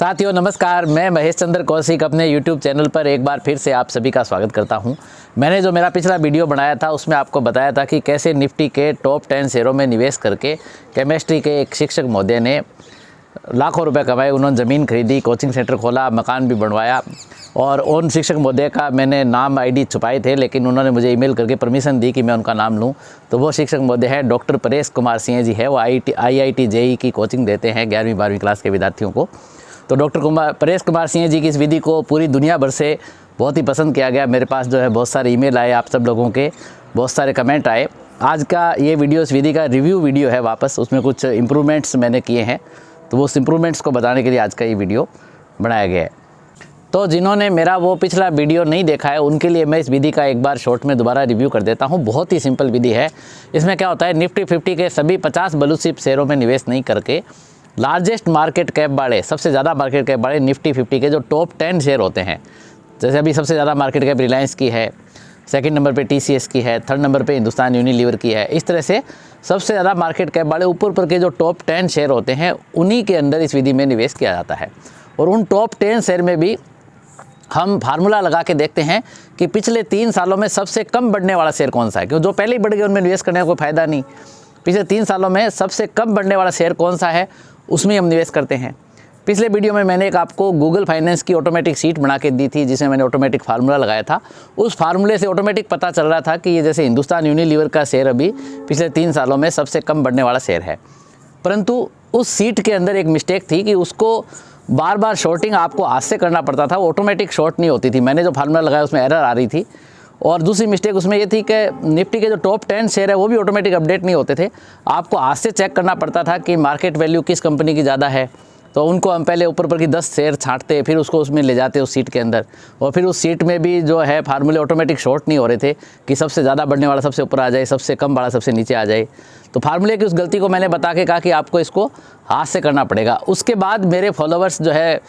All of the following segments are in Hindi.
साथियों नमस्कार, मैं महेश चंद्र कौशिक अपने YouTube चैनल पर एक बार फिर से आप सभी का स्वागत करता हूं। मैंने जो मेरा पिछला वीडियो बनाया था उसमें आपको बताया था कि कैसे निफ्टी के टॉप 10 शेयरों में निवेश करके केमिस्ट्री के एक शिक्षक महोदय ने लाखों रुपए कमाए। उन्होंने ज़मीन खरीदी, कोचिंग सेंटर खोला, मकान भी बनवाया और उन शिक्षक महोदय का मैंने नाम आईडी छुपाए थे, लेकिन उन्होंने मुझे ईमेल करके परमिशन दी कि मैं उनका नाम लूं। तो वो शिक्षक महोदय है डॉक्टर परेश कुमार सिंह जी है। वो IIT JEE की कोचिंग देते हैं 11वीं 12वीं क्लास के विद्यार्थियों को। तो डॉक्टर परेश कुमार सिंह जी की इस विधि को पूरी दुनिया भर से बहुत ही पसंद किया गया। मेरे पास जो है बहुत सारे ईमेल आए आप सब लोगों के, बहुत सारे कमेंट आए। आज का ये वीडियो इस विधि का रिव्यू वीडियो है वापस, उसमें कुछ इम्प्रूवमेंट्स मैंने किए हैं, तो वो इम्प्रूवमेंट्स को बताने के लिए आज का ये वीडियो बनाया गया है। तो जिन्होंने मेरा वो पिछला वीडियो नहीं देखा है उनके लिए मैं इस विधि का एक बार शॉर्ट में दोबारा रिव्यू कर देता हूँ। बहुत ही सिंपल विधि है। इसमें क्या होता है, निफ्टी 50 के सभी 50 ब्लू चिप शेयरों में निवेश नहीं करके लार्जेस्ट मार्केट कैप वाले, सबसे ज़्यादा मार्केट कैप वाले निफ्टी 50 के जो टॉप 10 शेयर होते हैं, जैसे अभी सबसे ज़्यादा मार्केट कैप रिलायंस की है, सेकंड नंबर पे TCS की है, थर्ड नंबर पे हिंदुस्तान यूनिलीवर की है, इस तरह से सबसे ज़्यादा मार्केट कैप वाले ऊपर के जो टॉप 10 शेयर होते हैं उन्हीं के अंदर इस विधि में निवेश किया जाता है। और उन टॉप 10 शेयर में भी हम फार्मूला लगा के देखते हैं कि पिछले 3 सालों में सबसे कम बढ़ने वाला शेयर कौन सा है, क्योंकि जो पहले ही बढ़ गए उनमें निवेश करने का कोई फायदा नहीं। पिछले 3 सालों में सबसे कम बढ़ने वाला शेयर कौन सा है उसमें हम निवेश करते हैं। पिछले वीडियो में मैंने एक आपको गूगल फाइनेंस की ऑटोमेटिक सीट बना के दी थी, जिसमें मैंने ऑटोमेटिक फार्मूला लगाया था। उस फार्मूले से ऑटोमेटिक पता चल रहा था कि ये जैसे हिंदुस्तान यूनिलीवर का शेयर अभी पिछले 3 सालों में सबसे कम बढ़ने वाला शेयर है, परंतु उस सीट के अंदर एक मिस्टेक थी कि उसको बार बार शॉर्टिंग आपको हाथ से करना पड़ता था, वो ऑटोमेटिक शॉर्ट नहीं होती थी। मैंने जो फार्मूला लगाया उसमें एरर आ रही थी। और दूसरी मिस्टेक उसमें ये थी कि निफ्टी के जो टॉप 10 शेयर है वो भी ऑटोमेटिक अपडेट नहीं होते थे, आपको हाथ से चेक करना पड़ता था कि मार्केट वैल्यू किस कंपनी की ज़्यादा है। तो उनको हम पहले ऊपर की 10 शेयर छांटते, फिर उसको उसमें ले जाते उस सीट के अंदर, और फिर उस सीट में भी जो है फार्मूले ऑटोमेटिक शॉर्ट नहीं हो रहे थे कि सबसे ज़्यादा बढ़ने वाला सबसे ऊपर आ जाए, सबसे कम वाला सबसे नीचे आ जाए। तो फार्मूले की उस गलती को मैंने बता के कहा कि आपको इसको हाथ से करना पड़ेगा। उसके बाद मेरे फॉलोवर्स जो है,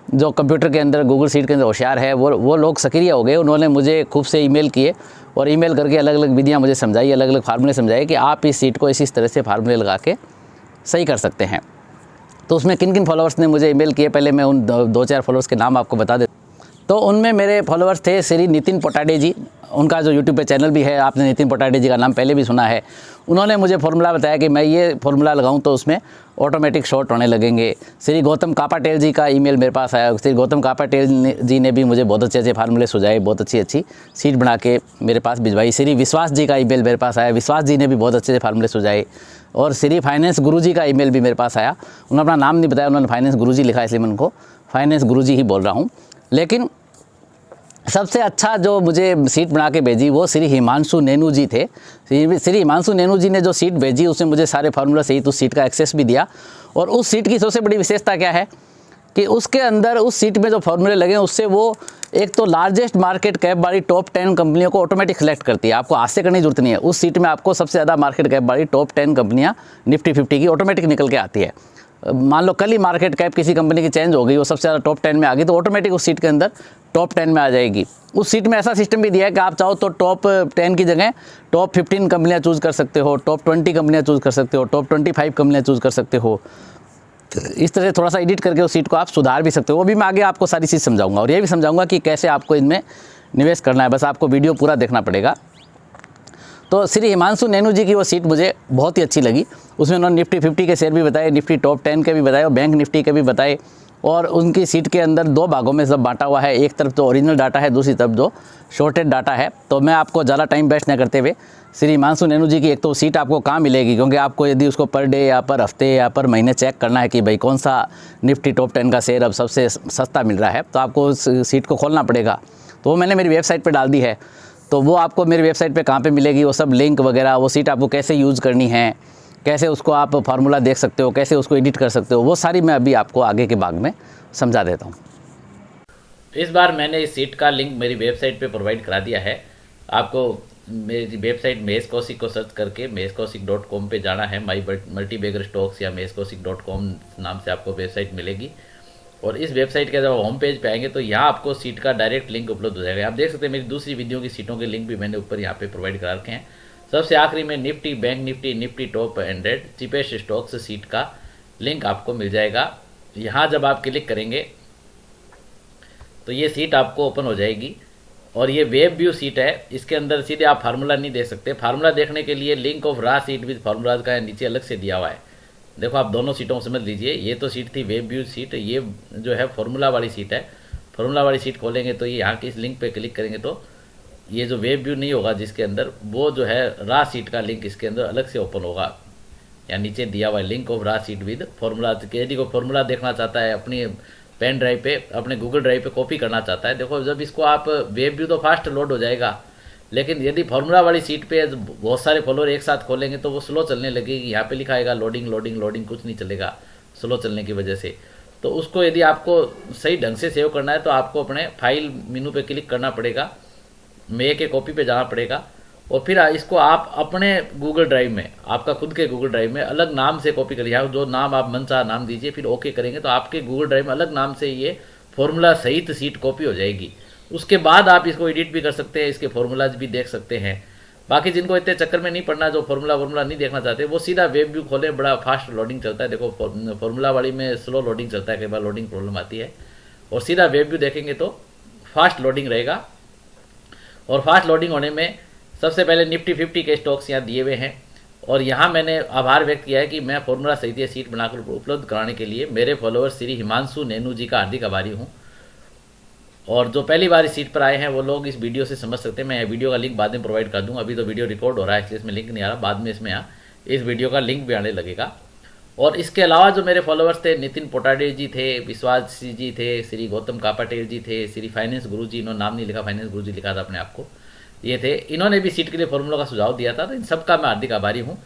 जो कंप्यूटर के अंदर गूगल सीट के अंदर होशियार है, वो लोग सक्रिय हो गए। उन्होंने मुझे खूब से ईमेल किए और ईमेल करके अलग अलग विधियाँ मुझे समझाई, अलग अलग फार्मूले समझाए कि आप इस सीट को इस तरह से फार्मूले लगा के सही कर सकते हैं। तो उसमें किन किन फॉलोवर्स ने मुझे ईमेल किए, पहले मैं उन 2-4 फॉलोवर्स के नाम आपको बता देता। तो उनमें मेरे फॉलोवर्स थे श्री नितिन पोटाडे जी, उनका जो यूट्यूब पे चैनल भी है, आपने नितिन पोटाडे जी का नाम पहले भी सुना है। उन्होंने मुझे फॉर्मूला बताया कि मैं ये फॉर्मूला लगाऊं तो उसमें ऑटोमेटिक शॉर्ट होने लगेंगे। श्री गौतम कापाटेल जी का ईमेल मेरे पास आया। श्री गौतम कापाटेल जी ने भी मुझे बहुत अच्छे फार्मूले सुझाए, बहुत अच्छी सीट बना के मेरे पास भिजवाई। श्री विश्वास जी का ईमेल मेरे पास आया, विश्वास जी ने भी बहुत अच्छे फार्मूले सुझाए। और श्री फाइनेंस गुरुजी का ईमेल भी मेरे पास आया। उन्होंने अपना नाम नहीं बताया, उन्होंने फाइनेंस गुरुजी लिखा, इसलिए मैं उनको फाइनेंस गुरुजी ही बोल रहा हूँ। लेकिन सबसे अच्छा जो मुझे सीट बना के भेजी वो श्री हिमांशु नैनू जी थे। श्री हिमांशु नैनू जी ने जो सीट भेजी उसने मुझे सारे फार्मूला सहित उस सीट का एक्सेस भी दिया। और उस सीट की सबसे बड़ी विशेषता क्या है कि उसके अंदर उस सीट में जो फार्मूले लगे उससे वो एक तो लार्जेस्ट मार्केट कैप वाली टॉप 10 कंपनियों को ऑटोमेटिक सेलेक्ट करती है। आपको हाथ से करने की जरूरत नहीं है। उस सीट में आपको सबसे ज़्यादा मार्केट कैप वाली टॉप 10 कंपनियाँ निफ्टी 50 की ऑटोमेटिक निकल के आती है। मान लो कल ही मार्केट कैप किसी कंपनी की चेंज हो गई, वो सबसे ज़्यादा टॉप 10 में आ गई, तो ऑटोमेटिक उस सीट के अंदर टॉप 10 में आ जाएगी। उस सीट में ऐसा सिस्टम भी दिया है कि आप चाहो तो टॉप 10 की जगह टॉप 15 कंपनियां चूज़ कर सकते हो, टॉप 20 कंपनियां चूज़ कर सकते हो, टॉप 25 कंपनियां चूज़ कर सकते हो। इस तरह से थोड़ा सा एडिट करके उस सीट को आप सुधार भी सकते हो। वो भी मैं आगे आपको सारी चीज़ समझाऊंगा, और ये भी समझाऊंगा कि कैसे आपको इनमें निवेश करना है। बस आपको वीडियो पूरा देखना पड़ेगा। तो श्री हिमांशु नैनू जी की वो सीट मुझे बहुत ही अच्छी लगी। उसमें उन्होंने निफ्टी 50 के शेयर भी बताए, निफ्टी टॉप 10 के भी बताए और बैंक निफ्टी के भी बताए। और उनकी सीट के अंदर 2 भागों में सब बांटा हुआ है, एक तरफ तो ओरिजिनल डाटा है, दूसरी तरफ जो शॉर्टेड डाटा है। तो मैं आपको ज़्यादा टाइम वेस्ट न करते हुए श्री हिमांशु नैनू जी की एक तो सीट आपको कहाँ मिलेगी, क्योंकि आपको यदि उसको पर डे या पर हफ्ते या पर महीने चेक करना है कि भाई कौन सा निफ्टी टॉप 10 का शेयर अब सबसे सस्ता मिल रहा है, तो आपको उस सीट को खोलना पड़ेगा। तो वो मैंने मेरी वेबसाइट पर डाल दी है। तो वो आपको मेरी वेबसाइट पे कहाँ पे मिलेगी, वो सब लिंक वगैरह, वो सीट आपको कैसे यूज़ करनी है, कैसे उसको आप फार्मूला देख सकते हो, कैसे उसको एडिट कर सकते हो, वो सारी मैं अभी आपको आगे के भाग में समझा देता हूँ। इस बार मैंने इस सीट का लिंक मेरी वेबसाइट पे प्रोवाइड करा दिया है। आपको मेरी वेबसाइट महेश कौशिक को सर्च करके maheshkaushik.com पे जाना है। माई मल्टीबैगर स्टॉक्स या maheshkaushik.com नाम से आपको वेबसाइट मिलेगी। और इस वेबसाइट के जब होम पेज पे आएंगे तो यहाँ आपको सीट का डायरेक्ट लिंक उपलब्ध हो जाएगा। आप देख सकते हैं मेरी दूसरी वीडियो की सीटों के लिंक भी मैंने ऊपर यहाँ पे प्रोवाइड करा रखे हैं। सबसे आखिरी में Nifty, bank Nifty, Nifty top 100 cheapest stocks seat का लिंक आपको मिल जाएगा। यहाँ जब आप क्लिक करेंगे तो ये सीट आपको ओपन हो जाएगी और ये वेब व्यू सीट है। इसके अंदर सीधे आप फार्मूला नहीं देख सकते। फार्मूला देखने के लिए लिंक ऑफ रा सीट विद फार्मूलाज का नीचे अलग से दिया हुआ है। देखो आप दोनों सीटों को समझ लीजिए। ये तो सीट थी वेब व्यू सीट, ये जो है फार्मूला वाली सीट है। फार्मूला वाली सीट खोलेंगे तो ये यहाँ की इस लिंक पे क्लिक करेंगे तो ये जो वेब व्यू नहीं होगा जिसके अंदर, वो जो है रा सीट का लिंक इसके अंदर अलग से ओपन होगा। या नीचे दिया हुआ है लिंक ऑफ रा सीट विद फार्मूला। यदि को फार्मूला देखना चाहता है अपनी पेन ड्राइव पे, अपने गूगल ड्राइव पे कॉपी करना चाहता है, देखो जब इसको आप वेब व्यू तो फास्ट लोड हो जाएगा, लेकिन यदि फार्मूला वाली सीट पे बहुत सारे फॉलोअर एक साथ खोलेंगे तो वो स्लो चलने लगेगी। यहाँ पे लिखा आएगा लोडिंग लोडिंग लोडिंग, कुछ नहीं चलेगा स्लो चलने की वजह से। तो उसको यदि आपको सही ढंग से सेव करना है तो आपको अपने फाइल मेनू पे क्लिक करना पड़ेगा, मेक के कॉपी पे जाना पड़ेगा और फिर इसको आप अपने गूगल ड्राइव में, आपका खुद के गूगल ड्राइव में अलग नाम से कॉपी करिए। जो नाम आप मनचाहा नाम दीजिए, फिर ओके करेंगे तो आपके गूगल ड्राइव में अलग नाम से ये फॉर्मूला सहित सीट कॉपी हो जाएगी। उसके बाद आप इसको एडिट भी कर सकते हैं, इसके फॉर्मूलाज भी देख सकते हैं। बाकी जिनको इतने चक्कर में नहीं पड़ना, जो फॉर्मूला नहीं देखना चाहते, वो सीधा वेब व्यू खोले, बड़ा फास्ट लोडिंग चलता है। देखो फॉर्मूला वाली में स्लो लोडिंग चलता है, कई बार लोडिंग प्रॉब्लम आती है, और सीधा वेब व्यू देखेंगे तो फास्ट लोडिंग रहेगा। और फास्ट लोडिंग होने में सबसे पहले निफ्टी 50 के स्टॉक्स यहाँ दिए हुए हैं और यहाँ मैंने आभार व्यक्त किया है कि मैं फॉर्मूला सहित ये सीट बनाकर उपलब्ध कराने के लिए मेरे फॉलोअर श्री हिमांशु नैनू जी का हार्दिक आभारी हूँ। और जो पहली बार इस सीट पर आए हैं वो लोग इस वीडियो से समझ सकते हैं। मैं वीडियो का लिंक बाद में प्रोवाइड कर दूँ, अभी तो वीडियो रिकॉर्ड हो रहा है इसलिए इसमें लिंक नहीं आ रहा, बाद में इसमें इस वीडियो का लिंक भी आने लगेगा। और इसके अलावा जो मेरे फॉलोअर्स थे, नितिन पोटाडे जी थे, विश्वास जी थे, श्री गौतम कापाटेल जी थे, श्री फाइनेंस गुरु जी, इन्होंने नाम नहीं लिखा, फाइनेंस गुरु जी लिखा था अपने आपको, ये थे, इन्होंने भी सीट के लिए फॉर्मूला का सुझाव दिया था। तो इन सबका मैं हार्दिक आभारी हूँ।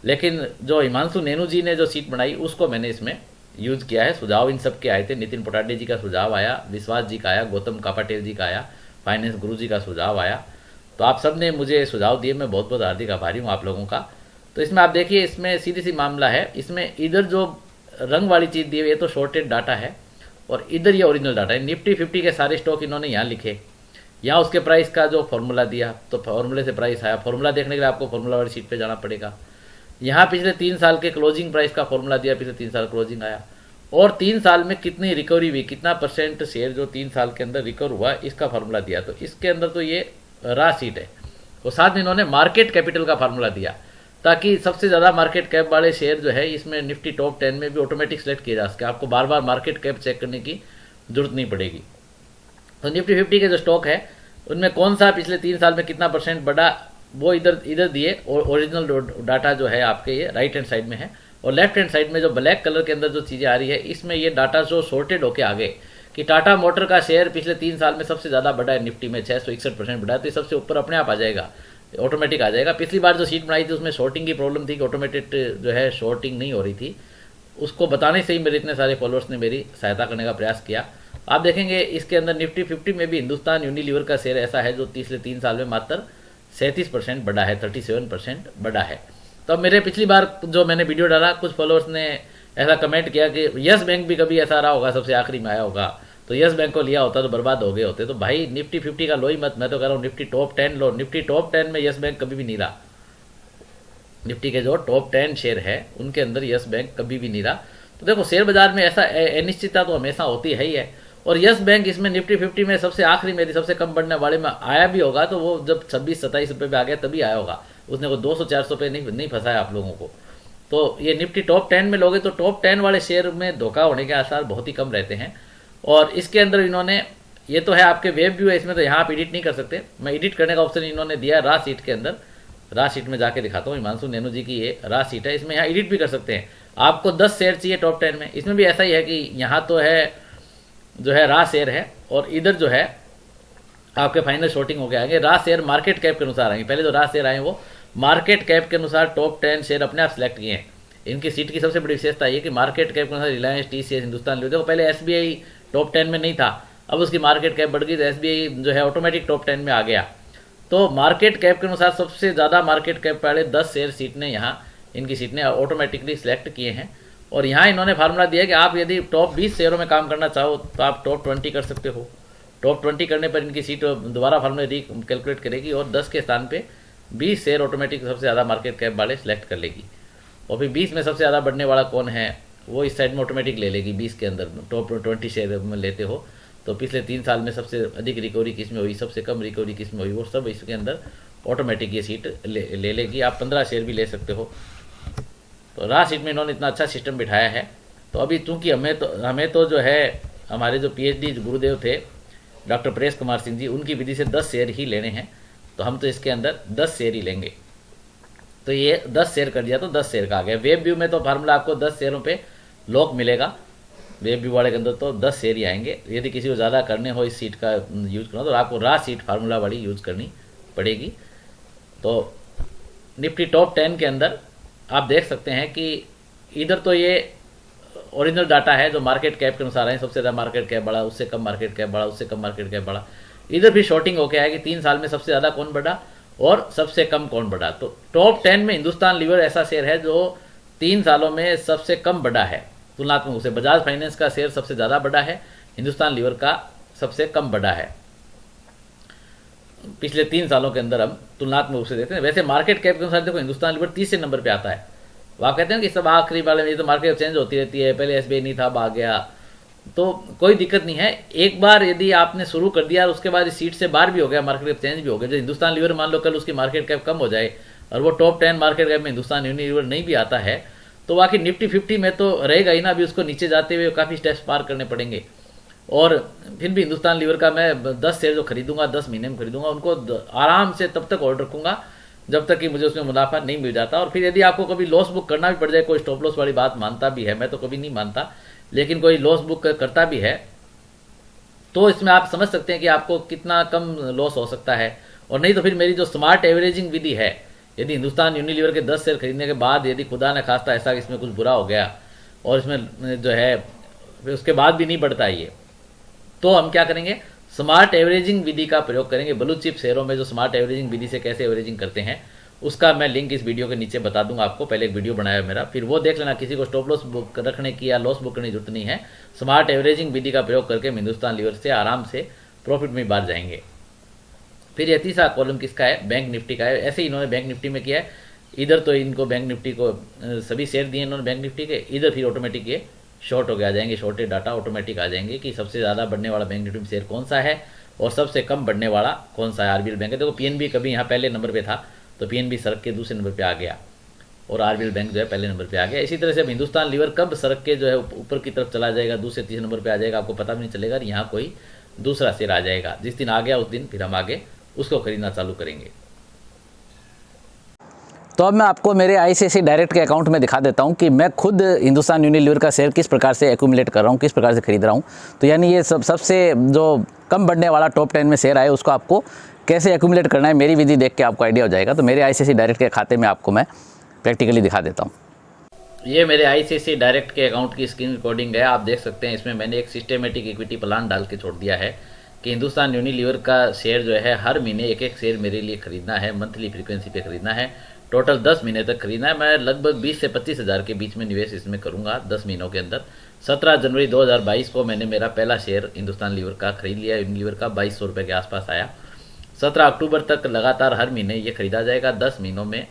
लेकिन जो हिमांशु नैनू जी ने जो सीट बनाई उसको मैंने इसमें यूज़ किया है। सुझाव इन सब के आए थे, नितिन पोटाडे जी का सुझाव आया, विश्वास जी का आया, गौतम कापाटेल जी का आया, फाइनेंस गुरु जी का सुझाव आया। तो आप सब ने मुझे सुझाव दिए, मैं बहुत बहुत हार्दिक आभारी हूँ आप लोगों का। तो इसमें आप देखिए, इसमें सीधी सी मामला है, इसमें इधर जो रंग वाली चीज़ दी हुई है तो शॉर्टेड डाटा है और इधर ये ओरिजिनल डाटा है। निफ्टी 50 के सारे स्टॉक इन्होंने यहाँ लिखे, यहाँ उसके प्राइस का जो फॉर्मूला दिया तो फॉर्मूले से प्राइस आया। फॉर्मूला देखने के लिए आपको फॉर्मूला वाली शीट पे जाना पड़ेगा। यहाँ पिछले 3 साल के क्लोजिंग प्राइस का फॉर्मूला दिया, पिछले 3 साल क्लोजिंग आया और 3 साल में कितनी रिकवरी हुई, कितना % शेयर जो 3 साल के अंदर रिकवर हुआ, इसका फॉर्मूला दिया। तो इसके अंदर तो ये रा सीट है और साथ में इन्होंने मार्केट कैपिटल का फार्मूला दिया ताकि सबसे ज़्यादा मार्केट कैप वाले शेयर जो है इसमें निफ्टी टॉप 10 में भी ऑटोमेटिक सेलेक्ट किए जा सके, आपको बार बार मार्केट कैप चेक करने की जरूरत नहीं पड़ेगी। तो निफ्टी 50 के जो स्टॉक है उनमें कौन सा पिछले 3 साल में कितना % बढ़ा वो इधर दिए और ओरिजिनल डाटा जो है आपके ये राइट हैंड साइड में है। और लेफ्ट हैंड साइड में जो ब्लैक कलर के अंदर जो चीज़ें आ रही है इसमें ये डाटा जो सॉर्टेड होके आ गए कि टाटा मोटर का शेयर पिछले 3 साल में सबसे ज़्यादा बढ़ा है, निफ्टी में 661% बढ़ा है, तो ये सबसे ऊपर अपने आप आ जाएगा, ऑटोमेटिक आ जाएगा। पिछली बार जो सीट बनाई थी उसमें शॉर्टिंग की प्रॉब्लम थी कि ऑटोमेटेड जो है शॉर्टिंग नहीं हो रही थी, उसको बताने से ही मेरे इतने सारे फॉलोअर्स ने मेरी सहायता करने का प्रयास किया। आप देखेंगे इसके अंदर निफ्टी 50 में भी हिंदुस्तान यूनिलीवर का शेयर ऐसा है जो पिछले 3 साल में मात्र 37% बढ़ा है, 37% बढ़ा है। तो अब मेरे पिछली बार जो मैंने वीडियो डाला कुछ फॉलोअर्स ने ऐसा कमेंट किया कि यस बैंक भी कभी ऐसा रहा होगा, सबसे आखिरी में आया होगा, तो यस बैंक को लिया होता तो बर्बाद हो गए होते। तो भाई निफ्टी 50 का लो ही मत, मैं तो कह रहा हूँ निफ्टी टॉप 10 लो। निफ्टी टॉप 10 में यस बैंक कभी भी नहीं रहा, निफ्टी के जो टॉप 10 शेयर है उनके अंदर यस बैंक कभी भी नहीं रहा। तो देखो शेयर बाजार में ऐसा अनिश्चितता तो हमेशा होती है ही है, और यस बैंक इसमें निफ्टी 50 में सबसे आखिरी मेरी सबसे कम बढ़ने वाले में आया भी होगा, तो वो जब 26-27 रुपये पे आ गया तभी आया होगा, उसने को 200-400 पे नहीं फंसाया आप लोगों को। तो ये निफ्टी टॉप 10 में लोगे तो टॉप 10 वाले शेयर में धोखा होने के आसार बहुत ही कम रहते हैं। और इसके अंदर इन्होंने, ये तो है आपके वेब व्यू है, इसमें तो यहाँ आप एडिट नहीं कर सकते, मैं एडिट करने का ऑप्शन इन्होंने दिया है रा सीट के अंदर। रा सीट में जाके दिखाता हूँ, हिमांशु नैनू जी की ये रा सीट है, इसमें यहाँ एडिट भी कर सकते हैं। आपको 10 शेयर चाहिए टॉप 10 में, इसमें भी ऐसा ही है कि यहाँ तो है जो है रा शेयर है और इधर जो है आपके फाइनल शॉर्टिंग होके आएंगे। रा शेयर मार्केट कैप के अनुसार आएंगे, पहले जो रा शेयर आए वो मार्केट कैप के अनुसार टॉप 10 शेयर अपने आप सेलेक्ट किए हैं। इनकी सीट की सबसे बड़ी विशेषता ये कि मार्केट कैप के अनुसार रिलायंस, TCS, हिंदुस्तान लीवर, देखो पहले SBI टॉप 10 में नहीं था, अब उसकी मार्केट कैप बढ़ गई तो SBI जो है ऑटोमेटिक टॉप 10 में आ गया। तो मार्केट कैप के अनुसार सबसे ज़्यादा मार्केट कैप वाले 10 शेयर सीट ने यहाँ इनकी सीट ने ऑटोमेटिकली सिलेक्ट किए हैं। और यहाँ इन्होंने फार्मूला दिया कि आप यदि टॉप 20 शेयरों में काम करना चाहो तो आप टॉप 20 कर सकते हो। टॉप 20 करने पर इनकी सीट दोबारा फार्मूला कैलकुलेट करेगी और 10 के स्थान पे 20 शेयर ऑटोमेटिक सबसे ज़्यादा मार्केट कैप वाले सिलेक्ट कर लेगी। और फिर 20 में सबसे ज़्यादा बढ़ने वाला कौन है, वो इस साइड में ऑटोमेटिक ले लेगी 20 के अंदर। टॉप 20 शेयर में लेते हो तो पिछले 3 साल में सबसे अधिक रिकवरी किस में हुई, सबसे कम रिकवरी किस में हुई, वो सब इसके अंदर ऑटोमेटिक ये सीट ले लेगी। आप 15 शेयर भी ले सकते हो। तो रा सीट में इन्होंने इतना अच्छा सिस्टम बिठाया है। तो अभी चूँकि हमें तो जो है हमारे जो PhD गुरुदेव थे डॉक्टर परेश कुमार सिंह जी, उनकी विधि से 10 शेयर ही लेने हैं। तो हम तो इसके अंदर 10 शेयर ही लेंगे। तो ये 10 शेयर कर दिया तो 10 शेयर का आ गया। वेब व्यू में तो फार्मूला आपको 10 शेयरों पे लॉक मिलेगा। वेब व्यू वाले के अंदर तो 10 शेयर ही आएंगे। यदि किसी को ज़्यादा करने हो इस सीट का यूज़ करना तो आपको रा सीट फार्मूला वाली यूज़ करनी पड़ेगी। तो निफ्टी टॉप 10 के अंदर आप देख सकते हैं कि इधर तो ये ओरिजिनल डाटा है जो मार्केट कैप के अनुसार है। सबसे ज़्यादा मार्केट कैप बढ़ा, उससे कम मार्केट कैप बढ़ा, उससे कम मार्केट कैप बढ़ा। इधर भी शॉर्टिंग होके आया कि 3 साल में सबसे ज़्यादा कौन बढ़ा और सबसे कम कौन बढ़ा। तो टॉप 10 में हिंदुस्तान लीवर ऐसा शेयर है जो 3 सालों में सबसे कम बढ़ा है तुलनात्मक रूप से। बजाज फाइनेंस का शेयर सबसे ज़्यादा बढ़ा है, हिंदुस्तान लीवर का सबसे कम बढ़ा है पिछले 3 सालों के अंदर। हम तुलनात्मक रूप से देखते हैं। वैसे मार्केट कैप के अनुसार देखो हिंदुस्तान लीवर 30 नंबर पे आता है। वो आप कहते हैं कि सब आखिरी वाले में तो मार्केट चेंज होती रहती है, पहले SBI नहीं था अब आ गया, तो कोई दिक्कत नहीं है। एक बार यदि आपने शुरू कर दिया और उसके बाद इस सीट से बाहर भी हो गया, मार्केट कैप चेंज भी हो गया, जो हिंदुस्तान लीवर मान लो कल उसकी मार्केट कैप कम हो जाए और वो टॉप 10 मार्केट कैप में हिंदुस्तान यूनिलीवर नहीं भी आता है तो बाकी निफ्टी 50 में तो रहेगा ही ना। अभी उसको नीचे जाते हुए काफ़ी स्टेप्स पार करने पड़ेंगे। और फिर भी हिंदुस्तान लीवर का मैं 10 शेयर जो खरीदूंगा 10 महीने में खरीदूंगा, उनको आराम से तब तक होल्ड रखूंगा जब तक कि मुझे उसमें मुनाफा नहीं मिल जाता। और फिर यदि आपको कभी लॉस बुक करना भी पड़ जाए, कोई स्टॉप लॉस वाली बात मानता भी है, मैं तो कभी नहीं मानता, लेकिन कोई लॉस बुक करता भी है तो इसमें आप समझ सकते हैं कि आपको कितना कम लॉस हो सकता है। और नहीं तो फिर मेरी जो स्मार्ट एवरेजिंग विधि है, यदि हिंदुस्तान यूनिलीवर के 10 शेयर खरीदने के बाद यदि खुदा न खास्ता ऐसा इसमें कुछ बुरा हो गया और इसमें जो है फिर उसके बाद भी नहीं बढ़ता ये, तो हम क्या करेंगे, स्मार्ट एवरेजिंग विधि का प्रयोग करेंगे। ब्लू चिप शेयरों में जो स्मार्ट एवरेजिंग विधि से कैसे एवरेजिंग करते हैं उसका मैं लिंक इस वीडियो के नीचे बता दूंगा आपको। पहले एक वीडियो बनाया है मेरा, फिर वो देख लेना। किसी को स्टॉप लॉस बुक रखने की या लॉस बुक करने की जरूरत नहीं है। स्मार्ट एवरेजिंग विधि का प्रयोग करके हम हिंदुस्तान लीवर से आराम से प्रॉफिट में बाहर जाएंगे। फिर यह तीसरा कॉलम किसका है, बैंक निफ्टी का है। ऐसे ही इन्होंने बैंक निफ्टी में किया है। इधर तो इनको बैंक निफ्टी को सभी शेयर दिए इन्होंने बैंक निफ्टी के, इधर फिर ऑटोमेटिक ये शॉर्ट हो गया आ जाएंगे, शॉर्टेड डाटा ऑटोमेटिक आ जाएंगे कि सबसे ज़्यादा बढ़ने वाला बैंक निफ्टी में शेयर कौन सा है और सबसे कम बढ़ने वाला कौन सा है। आरबीएल बैंक है। देखो PNB कभी यहाँ पहले नंबर पे था तो PNB सड़क के दूसरे नंबर पे आ गया और आरबीएल बैंक जो है पहले नंबर पे आ गया। इसी तरह से अब हिंदुस्तान लीवर कब सड़क के जो है ऊपर की तरफ चला जाएगा, दूसरे तीसरे नंबर पे आ जाएगा, आपको पता भी नहीं चलेगा। यहाँ कोई दूसरा शेयर आ जाएगा। जिस दिन आ गया उस दिन फिर हम आगे उसको खरीदना चालू करेंगे। तो अब मैं आपको मेरे ICICI डायरेक्ट के अकाउंट में दिखा देता हूं कि मैं खुद हिंदुस्तान यूनिलीवर का शेयर किस प्रकार से एक्यूमुलेट कर रहा हूं, किस प्रकार से खरीद रहा हूं। तो यानी ये सबसे जो कम बढ़ने वाला टॉप 10 में शेयर आए उसको आपको कैसे एक्यूमुलेट करना है, मेरी विधि देख के आपको आइडिया हो जाएगा। तो मेरे ICICI डायरेक्ट के खाते में आपको मैं प्रैक्टिकली दिखा देता हूँ। ये मेरे ICICI डायरेक्ट के अकाउंट की स्क्रीन रिकॉर्डिंग है। आप देख सकते हैं इसमें मैंने एक सिस्टेमेटिक इक्विटी प्लान डाल के छोड़ दिया है कि हिंदुस्तान यूनिलीवर का शेयर जो है हर महीने एक एक शेयर मेरे लिए खरीदना है, मंथली फ्रीक्वेंसी पे खरीदना है, टोटल 10 महीने तक खरीदना है। मैं लगभग 20 से 25 हज़ार के बीच में निवेश इसमें करूंगा 10 महीनों के अंदर। 17 जनवरी 2022 को मैंने मेरा पहला शेयर हिंदुस्तान लीवर का खरीद लिया। यूनिलीवर का 2200 रुपये के आसपास आया। 17 अक्टूबर तक लगातार हर महीने ये खरीदा जाएगा 10 महीनों में।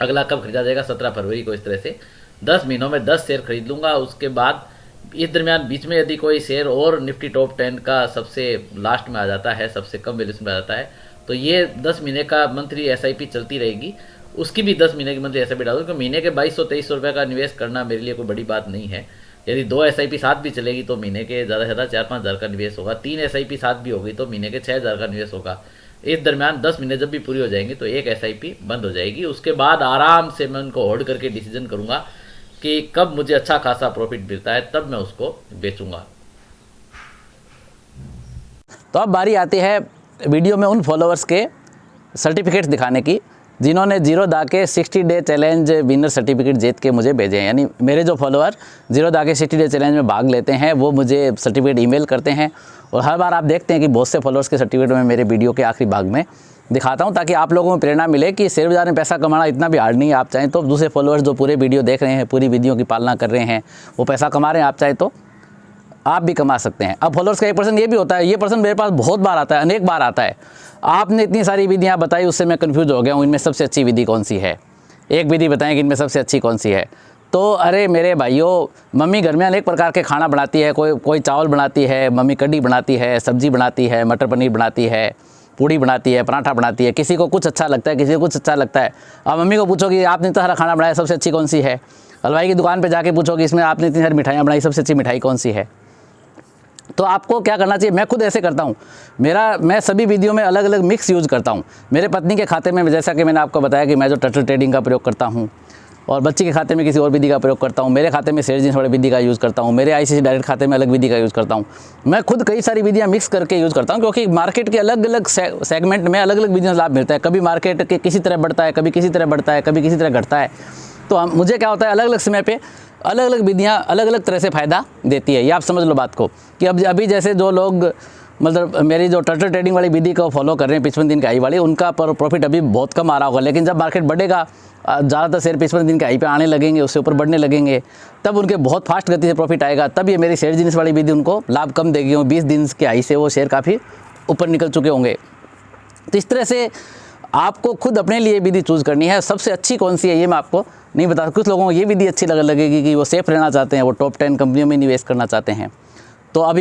अगला कब खरीदा जाएगा, 17 फरवरी को। इस तरह से 10 महीनों में 10 शेयर खरीद लूँगा। उसके बाद इस दरमियान बीच में यदि कोई शेयर और निफ्टी टॉप 10 का सबसे लास्ट में आ जाता है, सबसे कम वैल्यूशन में आ जाता है, तो ये 10 महीने का मंथली SIP चलती रहेगी। उसकी भी 10 महीने की मंथली SIP डाल दूँ, क्योंकि महीने के 2200-2300 रुपये का निवेश करना मेरे लिए कोई बड़ी बात नहीं है। यदि 2 SIP साथ भी चलेगी तो महीने के ज़्यादा से ज़्यादा 4-5 हज़ार का निवेश होगा। 3 SIP साथ भी होगी तो महीने के 6 हज़ार का निवेश होगा। इस दरमियान 10 महीने जब भी पूरी हो जाएंगी तो एक SIP बंद हो जाएगी। उसके बाद आराम से मैं उनको होल्ड करके डिसीजन करूँगा कि कब मुझे अच्छा खासा प्रॉफिट मिलता है, तब मैं उसको बेचूंगा। तो अब बारी आती है वीडियो में उन फॉलोअर्स के सर्टिफिकेट्स दिखाने की जिन्होंने जीरोधा के 60 डे चैलेंज विनर सर्टिफिकेट जीत के मुझे भेजे हैं। यानी मेरे जो फॉलोअर जीरोधा के 60 डे चैलेंज में भाग लेते हैं वो मुझे सर्टिफिकेट ईमेल करते हैं। और हर बार आप देखते हैं कि बहुत से फॉलोअर्स के सर्टिफिकेट में मेरे वीडियो के आखिरी भाग में दिखाता हूं, ताकि आप लोगों को प्रेरणा मिले कि शेयर बाजार में पैसा कमाना इतना भी हार्ड नहीं है। आप चाहें तो दूसरे फॉलोअर्स जो पूरे वीडियो देख रहे हैं, पूरी वीडियो की पालना कर रहे हैं, वो पैसा कमा रहे हैं, आप चाहें तो आप भी कमा सकते हैं। अब फॉलोअर्स का एक पर्सन ये भी होता है, ये पर्सन मेरे पास बहुत बार आता है, अनेक बार आता है। आपने इतनी सारी विधियाँ बताई, उससे मैं कन्फ्यूज हो गया हूँ, इनमें सबसे अच्छी विधि कौन सी है, एक विधि बताएं कि इनमें सबसे अच्छी कौन सी है। तो अरे मेरे भाइयों, मम्मी घर में अनेक प्रकार के खाना बनाती है। कोई चावल बनाती है, मम्मी कढ़ी बनाती है, सब्जी बनाती है, मटर पनीर बनाती है, पूड़ी बनाती है, पराठा बनाती है। किसी को कुछ अच्छा लगता है, किसी को कुछ अच्छा लगता है। अब मम्मी को पूछो कि आपने इतना सारा खाना बनाया, सबसे अच्छी कौन सी है। हलवाई की दुकान पे जाके पूछो कि इसमें आपने इतनी सारी मिठाइयाँ बनाई, सबसे अच्छी मिठाई कौन सी है। तो आपको क्या करना चाहिए, मैं खुद ऐसे करता हूँ। मैं सभी वीडियो में अलग अलग मिक्स यूज़ करता हूँ। मेरे पत्नी के खाते में, जैसा कि मैंने आपको बताया कि मैं जो टर्टल ट्रेडिंग का प्रयोग करता हूँ, और बच्ची के खाते में किसी और विधि का प्रयोग करता हूँ। मेरे खाते में शेरजीन वाले विधि का यूज़ करता हूँ। मेरे आईसीसी डायरेक्ट खाते में अलग विधि का यूज़ करता हूँ। मैं खुद कई सारी विधियाँ मिक्स करके यूज़ करता हूँ, क्योंकि मार्केट के अलग अलग सेगमेंट में अलग अलग विधियों से लाभ मिलता है। कभी मार्केट के किसी तरह बढ़ता है, कभी किसी तरह बढ़ता है, कभी किसी तरह घटता है। तो मुझे क्या होता है, अलग अलग समय पे अलग अलग विधियाँ अलग अलग तरह से फ़ायदा देती है। ये आप समझ लो बात को कि अब अभी जैसे जो लोग मतलब मेरी जो टर्टल ट्रेडिंग वाली विधि को फॉलो कर रहे हैं 55 दिन की हाई वाली, उनका प्रॉफिट अभी बहुत कम आ रहा होगा। लेकिन जब मार्केट बढ़ेगा, ज़्यादातर शेयर 55 दिन के हाई पे आने लगेंगे, उससे ऊपर बढ़ने लगेंगे, तब उनके बहुत फास्ट गति से प्रॉफिट आएगा। तब ये मेरी शेयर जीनिस वाली विधि उनको लाभ कम देगी। 20 दिन के हाई से वो शेयर काफ़ी ऊपर निकल चुके होंगे। तो इस तरह से आपको खुद अपने लिए विधि चूज़ करनी है। सबसे अच्छी कौन सी है ये मैं आपको नहीं बता। कुछ लोगों को ये विधि अच्छी लगेगी कि वो सेफ रहना चाहते हैं, वो टॉप 10 कंपनियों में निवेश करना चाहते हैं। तो अब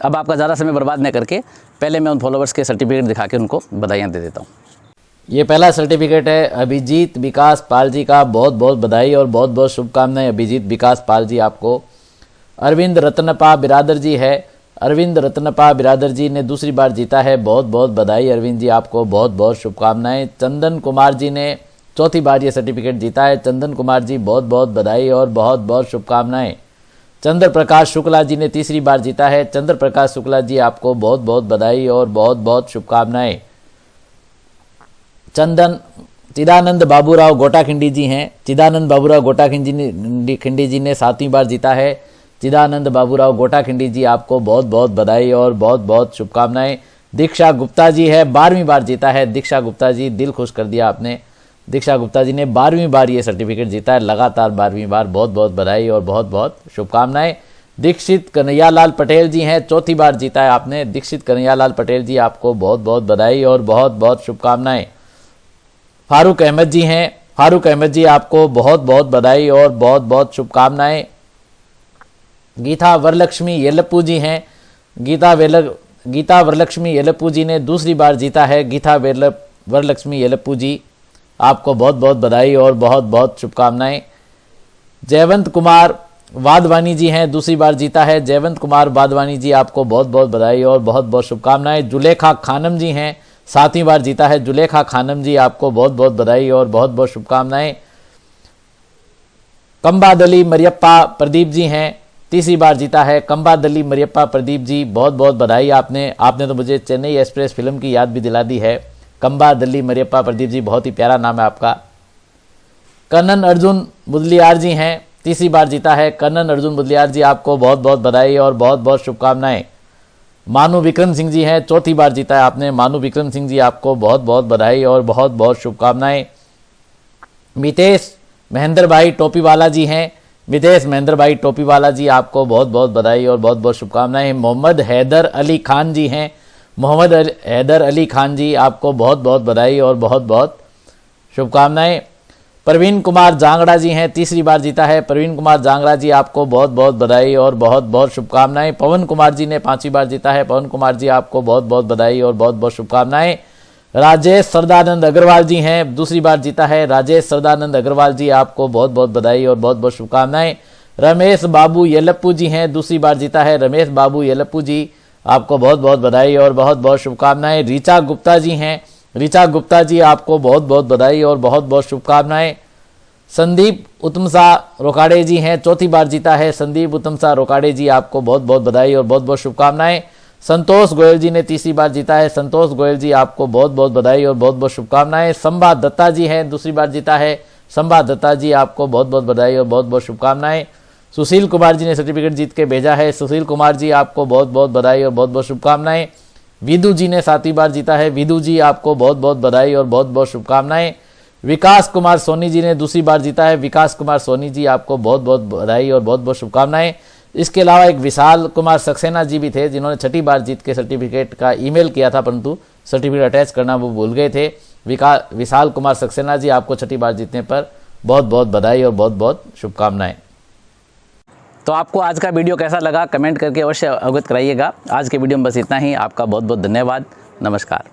आपका ज़्यादा समय बर्बाद न करके पहले मैं उन फॉलोवर्स के सर्टिफिकेट दिखा के उनको बधाइयाँ दे देता हूँ। ये पहला सर्टिफिकेट है अभिजीत विकास पाल जी का। बहुत बहुत बधाई और बहुत बहुत शुभकामनाएं अभिजीत विकास पाल जी आपको। अरविंद रत्नपा बिरादर जी है, अरविंद रत्नपा बिरादर जी ने दूसरी बार जीता है। बहुत बहुत बधाई अरविंद जी आपको, बहुत बहुत शुभकामनाएं। चंदन कुमार जी ने चौथी बार ये सर्टिफिकेट जीता है। चंदन कुमार जी बहुत बहुत बधाई और बहुत बहुत शुभकामनाएं। चंद्र प्रकाश शुक्ला जी ने तीसरी बार जीता है। चंद्र प्रकाश शुक्ला जी आपको बहुत बहुत बधाई और बहुत बहुत शुभकामनाएं। चिदानंद बाबूराव गोटाखिंडी जी हैं। चिदानंद बाबूराव गोटाखिंडी जी ने 7वीं बार जीता है। चिदानंद बाबूराव गोटाखिंडी जी आपको बहुत बहुत बधाई और बहुत बहुत शुभकामनाएं। दीक्षा गुप्ता जी है, 12वीं बार जीता है। दीक्षा गुप्ता जी, दिल खुश कर दिया आपने। दीक्षा गुप्ता जी ने 12वीं बार ये सर्टिफिकेट जीता है, लगातार 12वीं बार। बहुत बहुत बधाई और बहुत बहुत शुभकामनाएं। दीक्षित कन्हैयालाल पटेल जी हैं, 4थी बार जीता है आपने। दीक्षित कन्हैयालाल पटेल जी आपको बहुत बहुत बधाई और बहुत बहुत शुभकामनाएं। फारूक अहमद जी हैं, फारूक अहमद जी आपको बहुत बहुत बधाई और बहुत बहुत शुभकामनाएं। गीता वरलक्ष्मी येलप्पू जी हैं, गीता वरलक्ष्मी येलप्पू जी ने दूसरी बार जीता है। गीता वरलक्ष्मी येलप्पू जी आपको बहुत बहुत बधाई और बहुत बहुत शुभकामनाएं। जयवंत कुमार वाधवानी जी हैं, दूसरी बार जीता है। जयवंत कुमार वाधवानी जी आपको बहुत बहुत बधाई और बहुत बहुत शुभकामनाएं। जुलेखा खानम जी हैं, 7वीं बार जीता है। जुलेखा खानम जी आपको बहुत बहुत बधाई और बहुत बहुत शुभकामनाएं। कंबादली मरियप्पा प्रदीप जी हैं, 3री बार जीता है। कंबादली मरियप्पा प्रदीप जी बहुत बहुत बधाई आपने तो मुझे चेन्नई एक्सप्रेस फिल्म की याद भी दिला दी है। कंबादली मरियप्पा प्रदीप जी, बहुत ही प्यारा नाम है आपका। कन्नन अर्जुन मुदलियार जी हैं, 3री बार जीता है। कन्नन अर्जुन मुदलियार जी आपको बहुत बहुत बधाई और बहुत बहुत शुभकामनाएं। मानू विक्रम सिंह जी हैं, 4थी बार जीता है आपने। मानू विक्रम सिंह जी आपको बहुत बहुत बधाई और बहुत बहुत शुभकामनाएं। मितेश महेंद्र भाई टोपीवाला जी हैं, मितेश महेंद्र भाई टोपीवाला जी आपको बहुत बहुत बधाई और बहुत बहुत शुभकामनाएं। मोहम्मद हैदर अली खान जी हैं, मोहम्मद हैदर अली खान जी आपको बहुत बहुत बधाई और बहुत बहुत शुभकामनाएं। प्रवीण कुमार जांगड़ा जी हैं, 3री बार जीता है। प्रवीण कुमार जांगड़ा जी आपको बहुत बहुत बधाई और बहुत बहुत शुभकामनाएं। पवन कुमार जी ने 5वीं बार जीता है। पवन कुमार जी आपको बहुत बहुत बधाई और बहुत बहुत शुभकामनाएं। राजेश सदानंद अग्रवाल जी हैं, 2री बार जीता है। राजेश सदानंद अग्रवाल जी आपको बहुत बहुत बधाई और बहुत बहुत शुभकामनाएं। रमेश बाबू येलप्पू जी हैं, 2री बार जीता है। रमेश बाबू येलप्पू जी आपको बहुत बहुत बधाई और बहुत बहुत शुभकामनाएं। ऋचा गुप्ता जी हैं, ऋचा गुप्ता जी आपको बहुत बहुत बधाई और बहुत बहुत शुभकामनाएं। संदीप उत्तमसा रोकाड़े जी हैं, 4थी बार जीता है। संदीप उत्तमसा रोकाड़े जी आपको बहुत बहुत बधाई और बहुत बहुत शुभकामनाएं। संतोष गोयल जी ने 3री बार जीता है। संतोष गोयल जी आपको बहुत बहुत बधाई और बहुत बहुत शुभकामनाएं। संभा दत्ता जी हैं, 2री बार जीता है। संभा दत्ता जी आपको बहुत बहुत बधाई और बहुत बहुत शुभकामनाएं। सुशील कुमार जी ने सर्टिफिकेट जीत के भेजा है। सुशील कुमार जी आपको बहुत बहुत बधाई और बहुत बहुत शुभकामनाएं। विदु जी ने 7वीं बार जीता है। विदु जी आपको बहुत बहुत बधाई और बहुत बहुत शुभकामनाएं। विकास कुमार सोनी जी ने 2री बार जीता है। विकास कुमार सोनी जी आपको बहुत बहुत बधाई और बहुत बहुत शुभकामनाएं। इसके अलावा एक विशाल कुमार सक्सेना जी भी थे, जिन्होंने 6ठी बार जीत के सर्टिफिकेट का ईमेल किया था, परंतु सर्टिफिकेट अटैच करना वो भूल गए थे। विशाल कुमार सक्सेना जी आपको 6ठी बार जीतने पर बहुत बहुत बधाई और बहुत बहुत शुभकामनाएं। तो आपको आज का वीडियो कैसा लगा कमेंट करके अवश्य अवगत कराइएगा। आज के वीडियो में बस इतना ही। आपका बहुत बहुत धन्यवाद। नमस्कार।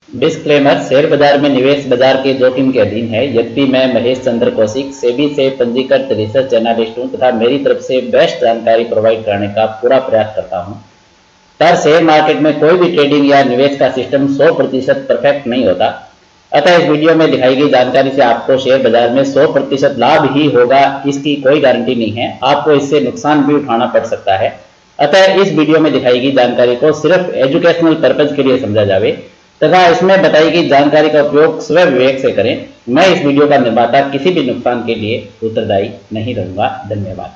डिस्क्लेमर, शेयर बाजार में निवेश बाजार के जोखिम के अधीन है। यद्यपि मैं महेश चंद्र कौशिक सेबी से पंजीकृत रिसर्च एनालिस्ट हूँ तथा मेरी तरफ से बेस्ट जानकारी प्रोवाइड करने का पूरा प्रयास करता हूँ, पर शेयर मार्केट में कोई भी ट्रेडिंग या निवेश का सिस्टम 100% परफेक्ट नहीं होता। अतः इस वीडियो में दिखाई गई जानकारी से आपको शेयर बाजार में 100% लाभ ही होगा इसकी कोई गारंटी नहीं है। आपको इससे नुकसान भी उठाना पड़ सकता है। अतः इस वीडियो में दिखाई गई जानकारी को सिर्फ एजुकेशनल पर्पज के लिए समझा जावे तथा इसमें बताई गई जानकारी का उपयोग स्व विवेक से करें। मैं इस वीडियो का निर्माता किसी भी नुकसान के लिए उत्तरदायी नहीं रहूंगा। धन्यवाद।